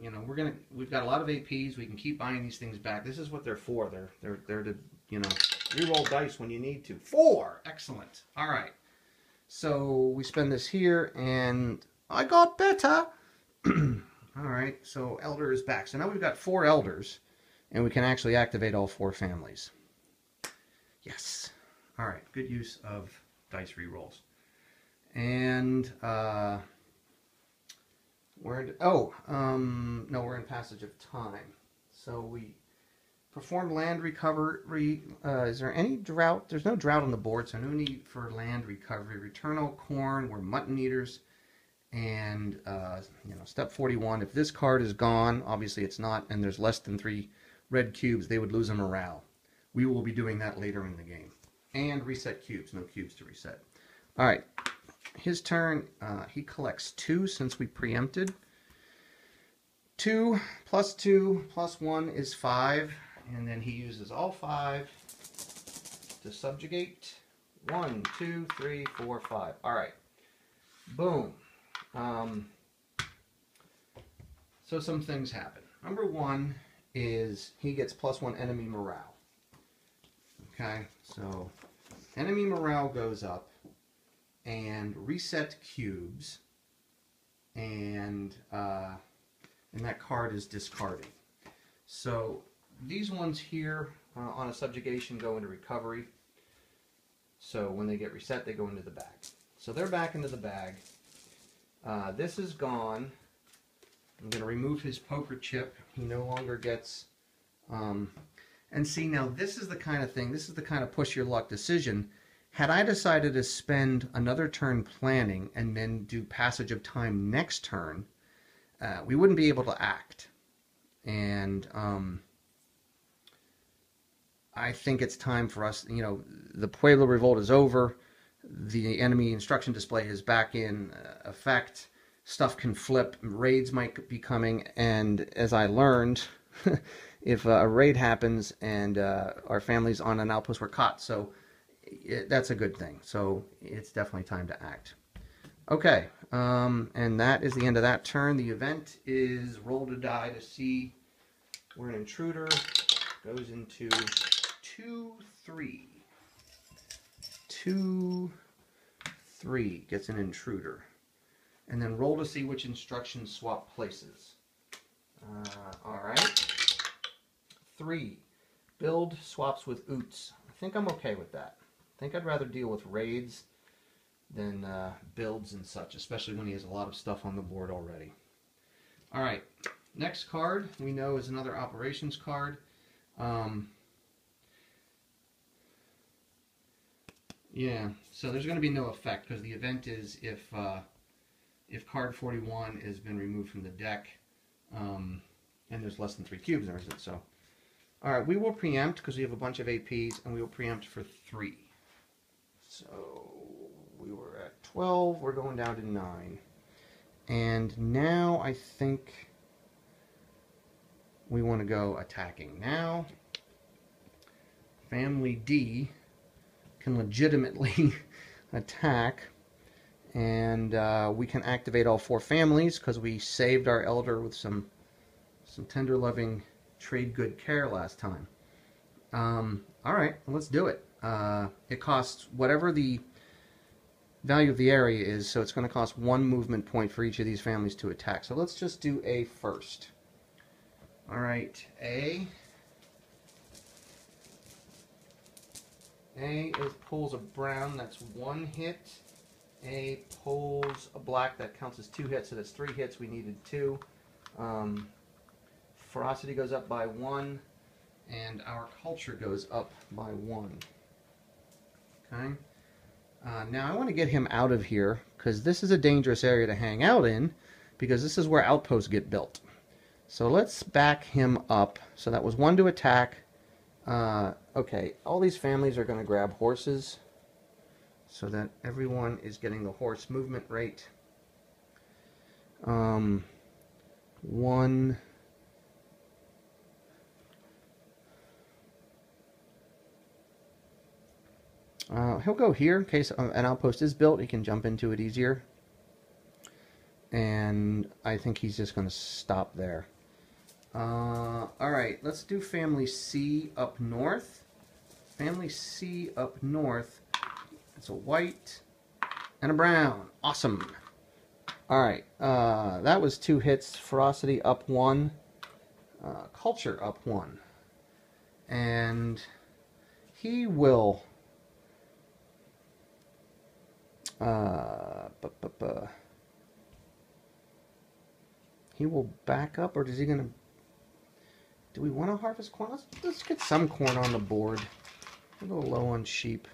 you know, we've got a lot of APs. We can keep buying these things back. This is what they're for. They're to, you know, re-roll dice when you need to. 4, excellent. All right, so we spend this here, and I got better. All right, so Elder is back. So now we've got 4 Elders, and we can actually activate all 4 families. Yes. All right, good use of dice re-rolls. And we're in, no, we're in Passage of Time. So we performed land recovery. Is there any drought? There's no drought on the board, so no need for land recovery. Return all corn. We're mutton eaters. And, you know, step 41, if this card is gone, obviously it's not, and there's less than 3 red cubes, they would lose a morale. We will be doing that later in the game. And reset cubes, no cubes to reset. All right, his turn, he collects 2 since we preempted. 2 plus 1 is 5, and then he uses all 5 to subjugate. 1, 2, 3, 4, 5. All right, boom. So some things happen. Number 1 is he gets +1 enemy morale. Okay, so enemy morale goes up, and reset cubes, and that card is discarded. So these ones here on a subjugation go into recovery. So when they get reset, they go into the bag. So they're back into the bag. This is gone. I'm going to remove his poker chip. He no longer gets... and see, now this is the kind of thing, this is the kind of push your luck decision. Had I decided to spend another turn planning and then do Passage of Time next turn, we wouldn't be able to act. And I think it's time for us, you know, the Pueblo Revolt is over. The enemy instruction display is back in effect. Stuff can flip. Raids might be coming. And as I learned, if a raid happens and our families on an outpost were caught. So that's a good thing. So it's definitely time to act. Okay. And that is the end of that turn. The event is roll to die to see where an intruder goes into 2, 3. 2, 3 gets an intruder. And then roll to see which instructions swap places. Alright. 3. Build swaps with Oots. I think I'm okay with that. I think I'd rather deal with raids than builds and such, especially when he has a lot of stuff on the board already. Alright. Next card we know is another operations card. Yeah, so there's going to be no effect because the event is if card 41 has been removed from the deck, and there's less than 3 cubes, there isn't. So, all right, we will preempt because we have a bunch of APs, and we will preempt for 3. So we were at 12. We're going down to 9, and now I think we want to go attacking. Now, Family D can legitimately attack, and we can activate all 4 families because we saved our elder with some tender loving trade good care last time. All right, let's do it. It costs whatever the value of the area is, so it's going to cost 1 movement point for each of these families to attack. So let's just do A first. All right, A pulls a brown, that's 1 hit. A pulls a black, that counts as 2 hits, so that's 3 hits. We needed 2. Ferocity goes up by 1, and our culture goes up by 1. Okay. Now I want to get him out of here, because this is a dangerous area to hang out in, because this is where outposts get built. So let's back him up. So that was 1 to attack. Okay, all these families are going to grab horses so that everyone is getting the horse movement rate. 1. He'll go here in case an outpost is built. He can jump into it easier. and I think he's just going to stop there. All right, let's do family C up north. Family C up north. It's a white and a brown. Awesome. All right, that was 2 hits. Ferocity up 1. Culture up 1. And he will... he will back up, or is he going to... Do we want to harvest corn? Let's get some corn on the board. A little low on sheep.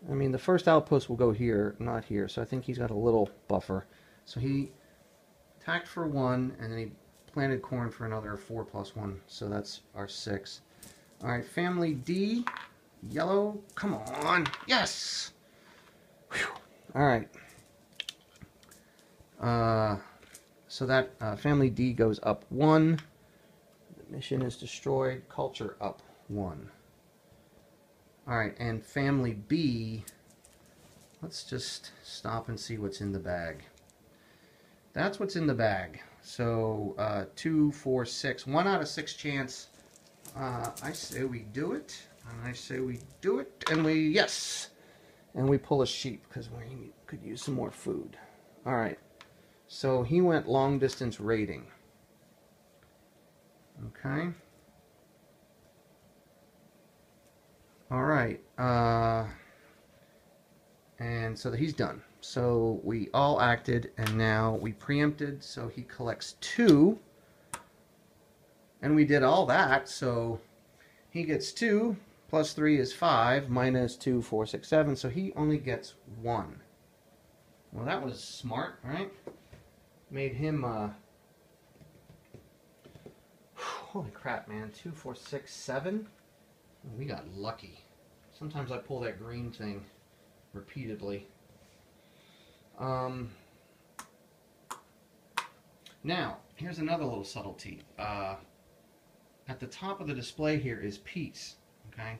I mean, the first outpost will go here, not here, so I think he's got a little buffer. So he attacked for 1, and then he planted corn for another 4 plus 1, so that's our 6. All right, family D, yellow, come on, yes! Whew. All right. So that family D goes up 1. The mission is destroyed. Culture up 1. All right, and family B, let's just stop and see what's in the bag. That's what's in the bag. So 2, 4, 6, 1 out of 6 chance. I say we do it, and I say we do it, and we, yes! And we pull a sheep because we could use some more food. All right, so he went long distance raiding. Okay. All right, and so he's done. So we all acted, and now we preempted, so he collects 2. And we did all that, so he gets 2, plus 3 is 5, minus 2, 4, 6, 7, so he only gets 1. Well, that was smart, right? Made him, holy crap, man, 2, 4, 6, 7? We got lucky. Sometimes I pull that green thing repeatedly. Now, here's another little subtlety. At the top of the display here is peace, okay?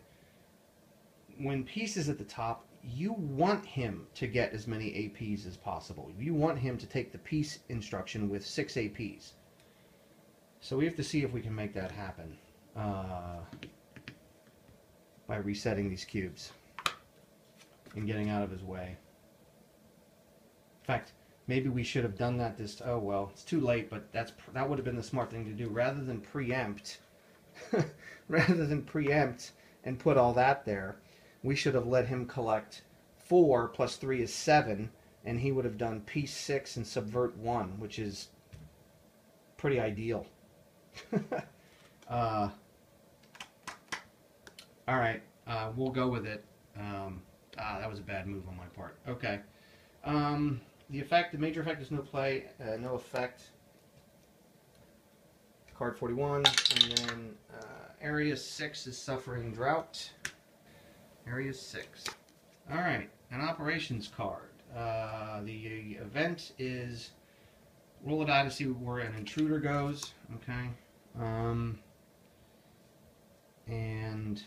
When peace is at the top, you want him to get as many APs as possible. You want him to take the peace instruction with 6 APs. So we have to see if we can make that happen by resetting these cubes and getting out of his way. In fact, maybe we should have done that this... Oh, well, it's too late, but that would have been the smart thing to do. Rather than preempt, and put all that there, we should have let him collect 4 plus 3 is 7, and he would have done peace 6 and subvert 1, which is pretty ideal. All right, we'll go with it. That was a bad move on my part. Okay. The major effect is no play, no effect. Card 41, and then Area 6 is suffering drought. Area 6. All right, an operations card. The event is roll a die to see where an intruder goes. Okay. And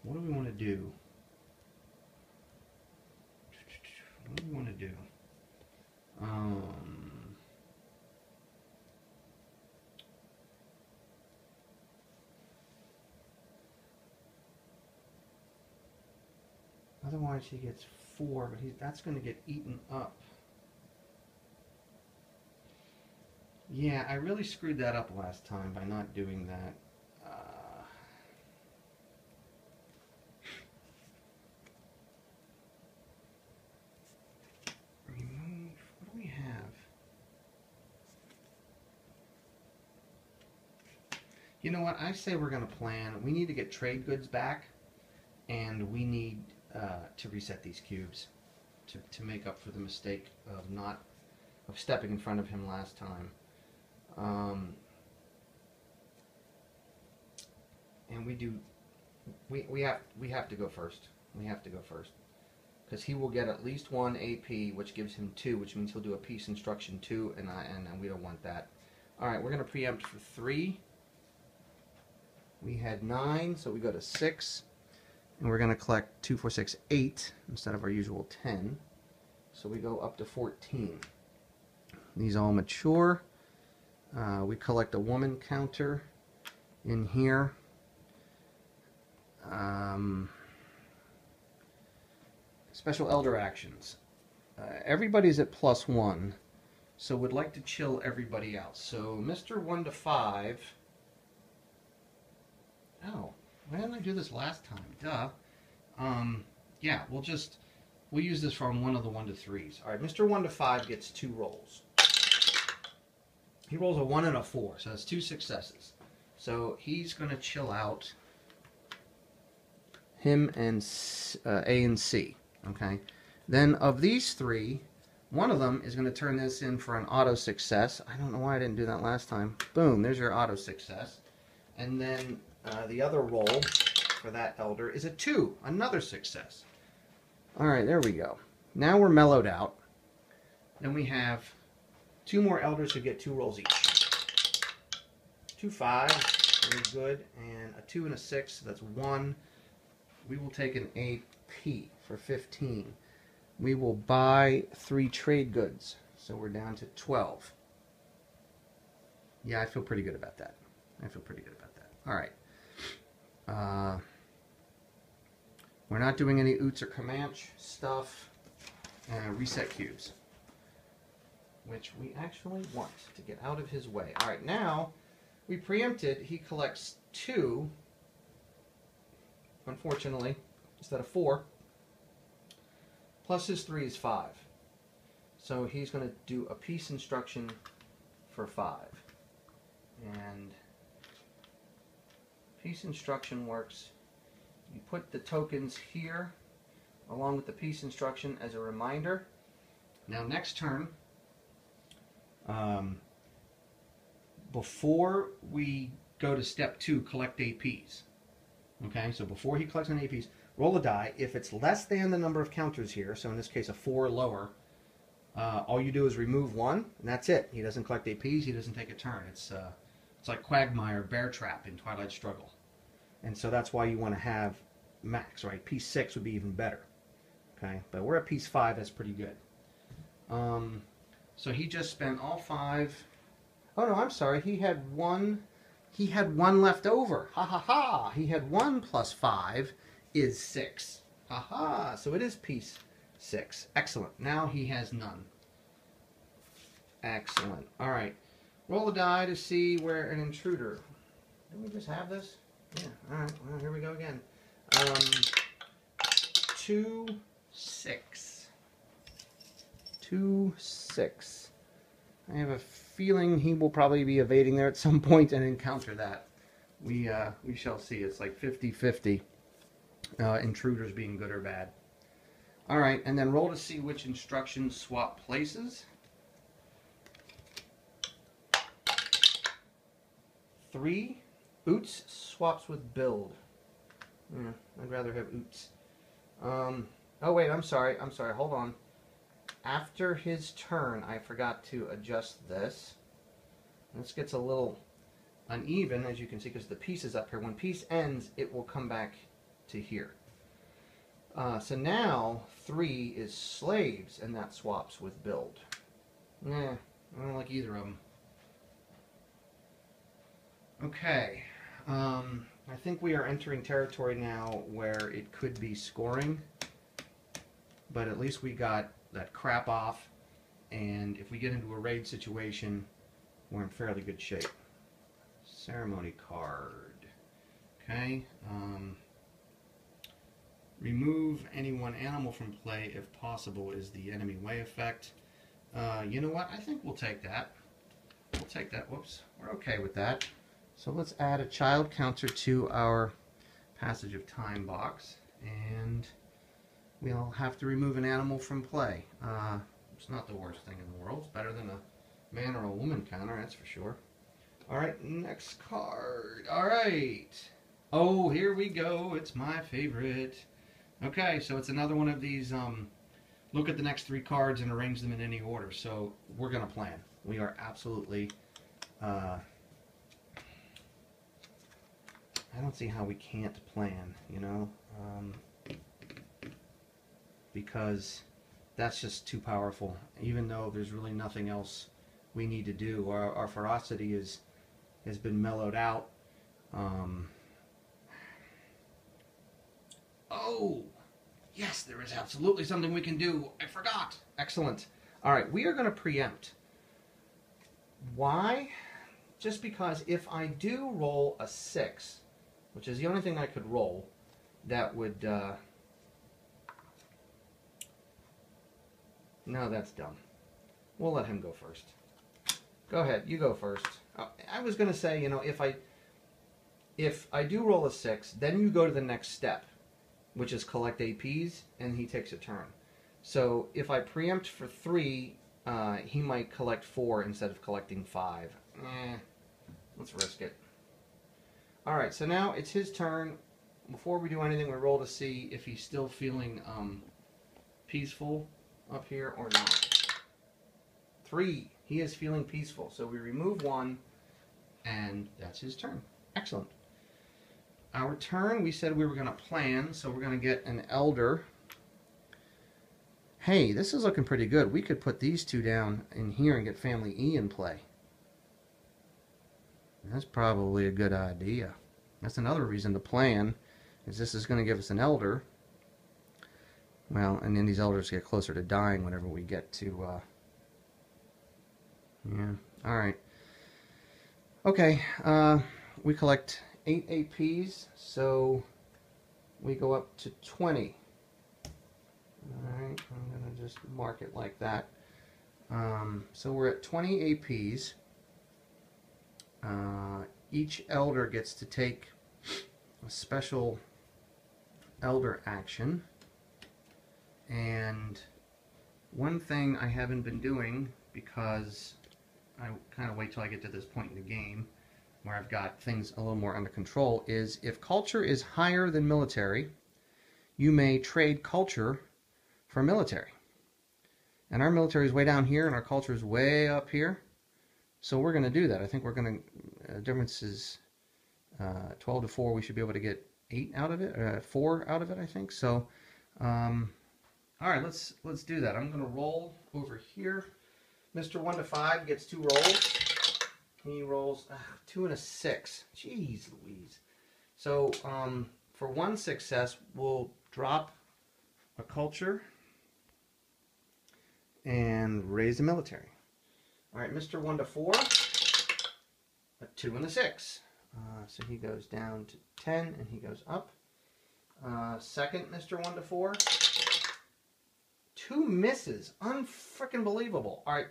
what do we want to do? What do we want to do? Otherwise he gets 4, but that's going to get eaten up. Yeah, I really screwed that up last time by not doing that. Remove, what do we have? You know what, I say we're going to plan. We need to get trade goods back, and we need to reset these cubes to make up for the mistake of stepping in front of him last time. And we have to go first. We have to go first because he will get at least 1 AP, which gives him 2, which means he'll do a peace instruction 2, and we don't want that. All right, we're going to preempt for 3. We had 9, so we go to 6. And we're going to collect 2, 4, 6, 8 instead of our usual 10. So we go up to 14. These all mature. We collect a woman counter in here. Special elder actions. Everybody's at +1, so would like to chill everybody else. So Mr. 1 to 5. Oh, why didn't I do this last time? Duh. Yeah, we'll use this from one of the 1 to 3s. All right, Mr. 1 to 5 gets 2 rolls. He rolls a 1 and a 4, so that's 2 successes. So he's going to chill out him and A and C. Okay. Then of these 3, one of them is going to turn this in for an auto success. I don't know why I didn't do that last time. Boom, there's your auto success. And then the other roll for that elder is a 2, another success. All right, there we go. Now we're mellowed out. Then we have 2 more elders who get 2 rolls each. 2 5s, very good, and a 2 and a 6, so that's 1. We will take an AP for 15. We will buy 3 trade goods, so we're down to 12. Yeah, I feel pretty good about that. All right. We're not doing any Oots or Comanche stuff. Reset cubes, which we actually want to get out of his way. All right, now we preempted. He collects 2, unfortunately, instead of 4. Plus his 3 is 5. So he's going to do a peace instruction for 5. And peace instruction works. You put the tokens here along with the peace instruction as a reminder. Now next turn, before we go to step 2, collect APs. Okay, so before he collects an APs, roll a die. If it's less than the number of counters here, so in this case a 4 or lower, all you do is remove 1, and that's it. He doesn't collect APs, he doesn't take a turn. It's like Quagmire, Bear Trap in Twilight Struggle. And so that's why you want to have max, right? Piece 6 would be even better. Okay, but we're at piece 5, that's pretty good. So he just spent all 5. Oh no, I'm sorry, he had 1 left over. Ha ha ha! He had 1 plus 5 is 6. Ha ha! So it is piece 6. Excellent. Now he has none. Excellent. All right. Roll a die to see where an intruder. Didn't we just have this? Yeah. All right. Well, here we go again. 2 6. 2 6. I have a feeling he will probably be evading there at some point and encounter that. We shall see. It's like 50-50. Intruders being good or bad. All right, and then roll to see which instructions swap places. 3. Oots swaps with build. I'd rather have Oots. Oh wait, I'm sorry. Hold on. After his turn, I forgot to adjust this. This gets a little uneven, as you can see, because the piece is up here. When piece ends, it will come back to here. So now 3 is slaves, and that swaps with build. I don't like either of them. Okay. I think we are entering territory now where it could be scoring, but at least we got that crap off, and if we get into a raid situation, we're in fairly good shape. Ceremony card. Okay. Remove any one animal from play if possible is the enemy way effect. You know what? I think we'll take that. We'll take that. Whoops. We're okay with that. So let's add a child counter to our passage of time box, and we'll have to remove an animal from play. It's not the worst thing in the world. It's better than a man or a woman counter, that's for sure. Alright, next card. Alright. Oh, here we go. It's my favorite. Okay, so it's another one of these, look at the next 3 cards and arrange them in any order. So we're going to plan. We are absolutely... I don't see how we can't plan, you know, because that's just too powerful. Even though there's really nothing else we need to do. Our ferocity has been mellowed out. Oh, yes, there is absolutely something we can do. I forgot. Excellent. All right, we are going to preempt. Why? Just because if I do roll a 6, which is the only thing I could roll, that would... No, that's dumb. We'll let him go first. Go ahead, you go first. I was going to say, you know, if I do roll a 6, then you go to the next step, which is collect APs, and he takes a turn. So if I preempt for 3, he might collect 4 instead of collecting 5. Let's risk it. All right, so now it's his turn. Before we do anything, we roll to see if he's still feeling peaceful up here or not. 3. He is feeling peaceful. So we remove 1, and that's his turn. Excellent. Our turn, we said we were going to plan, so we're going to get an elder. Hey, this is looking pretty good. We could put these 2 down in here and get family E in play. That's probably a good idea. That's another reason to plan, is this is going to give us an elder. Well, and then these elders get closer to dying whenever we get to... yeah, alright. Okay, we collect 8 APs, so we go up to 20. Alright, I'm going to just mark it like that. So we're at 20 APs. Each elder gets to take a special elder action. And one thing I haven't been doing, because I kind of wait till I get to this point in the game where I've got things a little more under control, is if culture is higher than military, you may trade culture for military. And our military is way down here and our culture is way up here. So we're going to do that. I think we're going to, the difference is 12 to 4. We should be able to get 8 out of it, 4 out of it, I think. So, all right, let's do that. I'm going to roll over here. Mr. 1 to 5 gets 2 rolls. He rolls 2 and a 6. Jeez Louise. So for 1 success, we'll drop a culture and raise the military. All right, Mr. 1 to 4, a 2 and a 6. So he goes down to 10 and he goes up. Second, Mr. 1 to 4, 2 misses. Unfreaking believable. All right,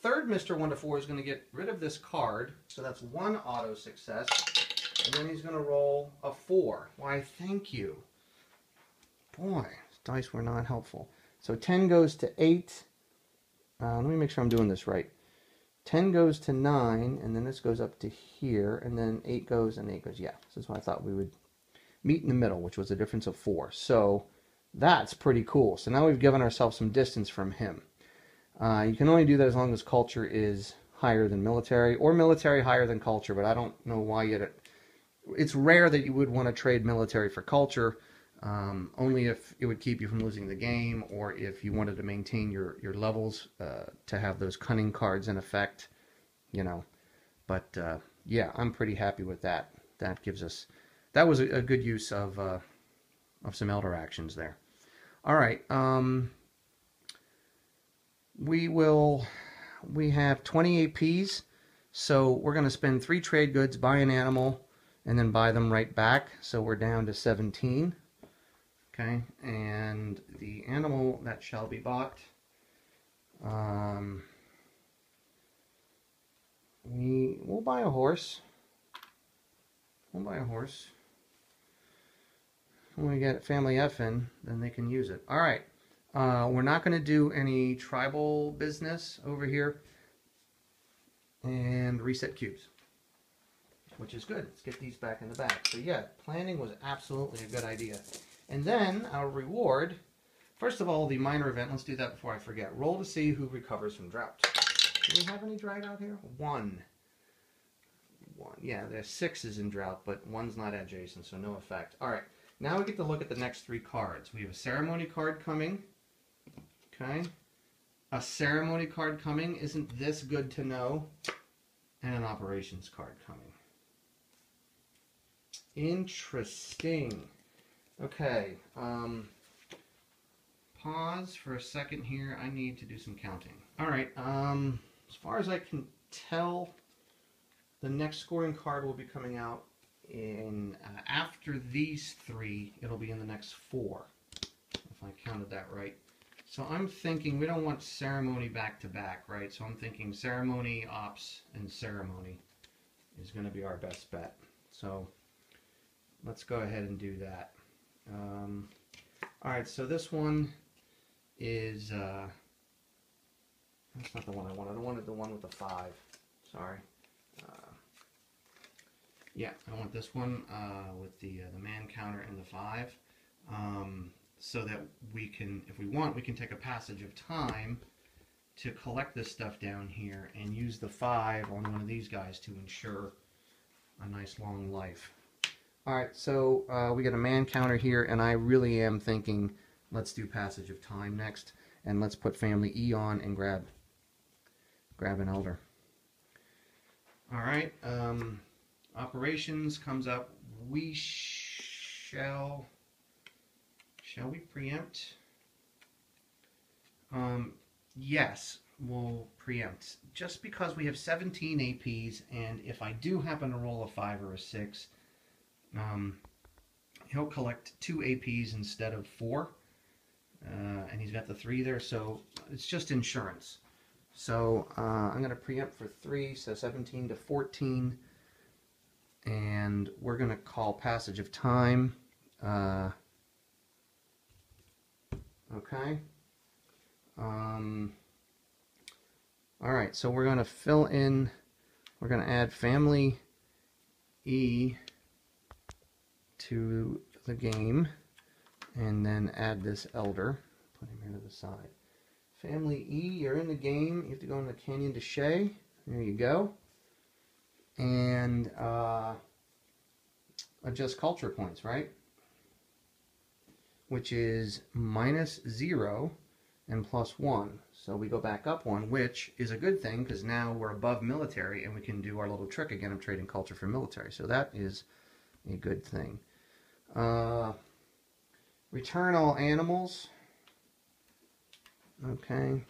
third Mr. 1 to 4 is going to get rid of this card. So that's 1 auto success. And then he's going to roll a 4. Why, thank you. Boy, these dice were not helpful. So 10 goes to 8. Let me make sure I'm doing this right. 10 goes to 9, and then this goes up to here, and then 8 goes, and 8 goes. Yeah, this is why I thought we would meet in the middle, which was a difference of 4. So that's pretty cool. So now we've given ourselves some distance from him. You can only do that as long as culture is higher than military, or military higher than culture, but I don't know why yet. It's rare that you would want to trade military for culture, only if it would keep you from losing the game, or if you wanted to maintain your levels to have those cunning cards in effect, you know. But yeah, I'm pretty happy with that. That gives us, that was a good use of some elder actions there. All right, we have 20 APs, so we're going to spend 3 trade goods, buy an animal, and then buy them right back. So we're down to 17. Okay, and the animal that shall be bought, we'll buy a horse. We'll buy a horse. When we get family F in, then they can use it. All right, we're not going to do any tribal business over here, and reset cubes, which is good. Let's get these back in the bag. So yeah, planning was absolutely a good idea. And then our reward, first of all, the minor event, let's do that before I forget. Roll to see who recovers from drought. Do we have any drought out here? 1. Yeah, there's 6 is in drought, but 1's not adjacent, so no effect. All right, now we get to look at the next 3 cards. We have a ceremony card coming. Okay, a ceremony card coming. Isn't this good to know? And an operations card coming. Interesting. Okay. Pause for a second here. I need to do some counting. All right. As far as I can tell, the next scoring card will be coming out in after these three. It'll be in the next four, if I counted that right. So I'm thinking we don't want ceremony back to back, right? So I'm thinking ceremony, ops, and ceremony is going to be our best bet. So let's go ahead and do that. All right, so this one is, that's not the one I wanted. I wanted the one with the 5. Sorry. Yeah, I want this one with the man counter and the 5. So that we can, if we want, we can take a passage of time to collect this stuff down here and use the 5 on one of these guys to ensure a nice long life. Alright, so we got a man counter here, and I really am thinking let's do passage of time next, and let's put family E on and grab an elder. Alright, operations comes up. We shall we preempt? Yes, we'll preempt. Just because we have 17 APs, and if I do happen to roll a 5 or a 6, he'll collect 2 APs instead of 4. And he's got the 3 there, so it's just insurance. So I'm going to preempt for 3, so 17 to 14. And we're going to call passage of time. Okay. Alright, so we're going to fill in, we're going to add family E to the game, and then add this elder. Put him here to the side. Family E, you're in the game. You have to go in the Canyon de Chez. There you go. And adjust culture points, right? Which is -0 and +1. So we go back up 1, which is a good thing because now we're above military and we can do our little trick again of trading culture for military. So that is a good thing. Return all animals. Okay.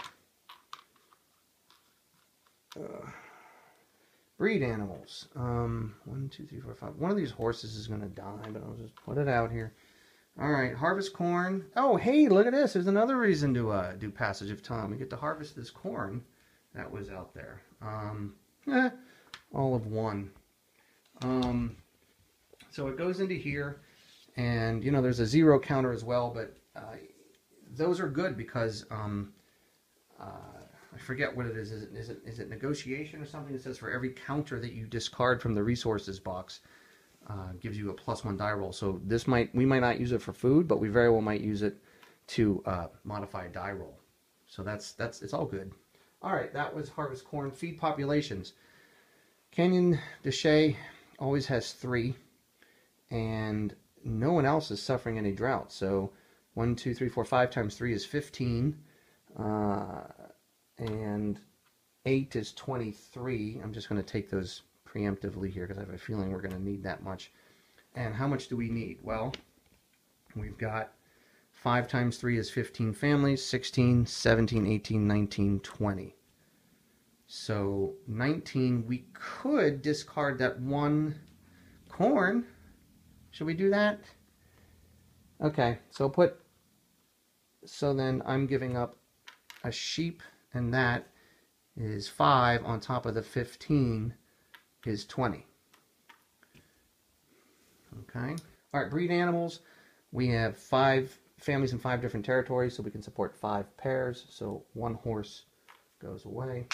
Breed animals. 1, 2, 3, 4, 5. One of these horses is going to die, but I'll just put it out here. All right, harvest corn. Oh, hey, look at this. There's another reason to do passage of time. We get to harvest this corn that was out there. All of 1. So it goes into here, and you know there's a 0 counter as well, but those are good because I forget what it is. Is it negotiation or something that says for every counter that you discard from the resources box, gives you a +1 die roll. So this we might not use it for food, but we very well might use it to modify a die roll. So it's all good. All right, that was harvest corn. Feed populations. Canyon de Chez always has 3, and no one else is suffering any drought. So 1, 2, 3, 4, 5 times 3 is 15, and 8 is 23. I'm just going to take those preemptively here because I have a feeling we're going to need that much. And how much do we need? Well, we've got 5 times 3 is 15 families, 16, 17, 18, 19, 20. So 19, we could discard that 1 corn. Should we do that? Okay, so then I'm giving up a sheep, and that is 5 on top of the 15 is 20. Okay. All right, breed animals. We have 5 families in 5 different territories, so we can support 5 pairs. So 1 horse goes away.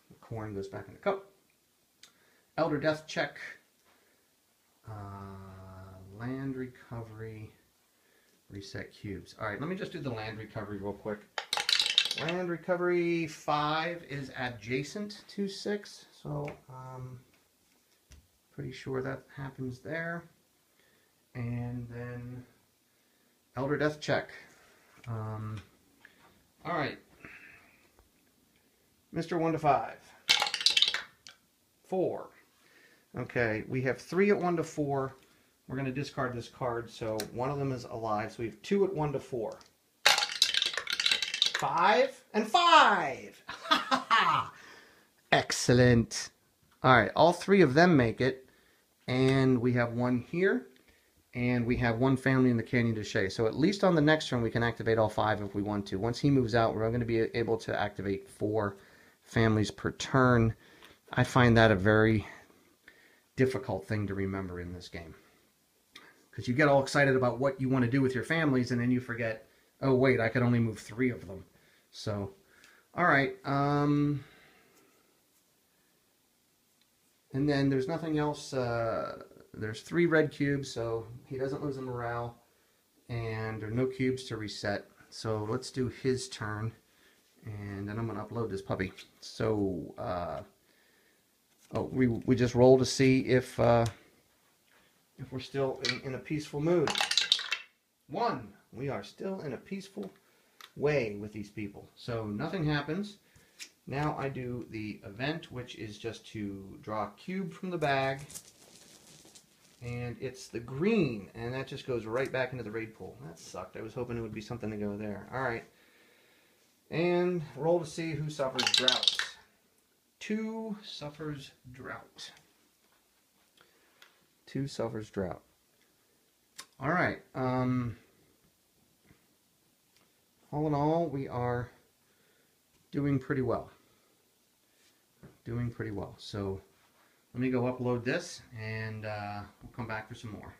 The corn goes back in the cup. Elder death check. Land recovery. Reset cubes. All right, let me just do the land recovery real quick. Land recovery 5 is adjacent to 6, so pretty sure that happens there. And then elder death check. All right, Mr. 1 to 5. 4. Okay, we have 3 at 1 to 4. We're going to discard this card, so one of them is alive. So we have 2 at 1 to 4. 5 and 5! Excellent. All right, all 3 of them make it. And we have 1 here. And we have 1 family in the Canyon de Chelly. So at least on the next turn, we can activate all 5 if we want to. Once he moves out, we're going to be able to activate 4 families per turn. I find that a very difficult thing to remember in this game. Because you get all excited about what you want to do with your families, and then you forget, oh wait, I could only move 3 of them. So, all right. And then there's nothing else. There's 3 red cubes, so he doesn't lose a morale. And there are no cubes to reset. So let's do his turn. And then I'm going to upload this puppy. So, we just roll to see if we're still in a peaceful mood. 1. We are still in a peaceful way with these people. So nothing happens. Now I do the event, which is just to draw a cube from the bag. And it's the green, and that just goes right back into the raid pool. That sucked. I was hoping it would be something to go there. All right. And roll to see who suffers drought. 2 suffers drought. 2 suffers drought. All right. All in all, we are doing pretty well. Doing pretty well. So let me go upload this, and we'll come back for some more.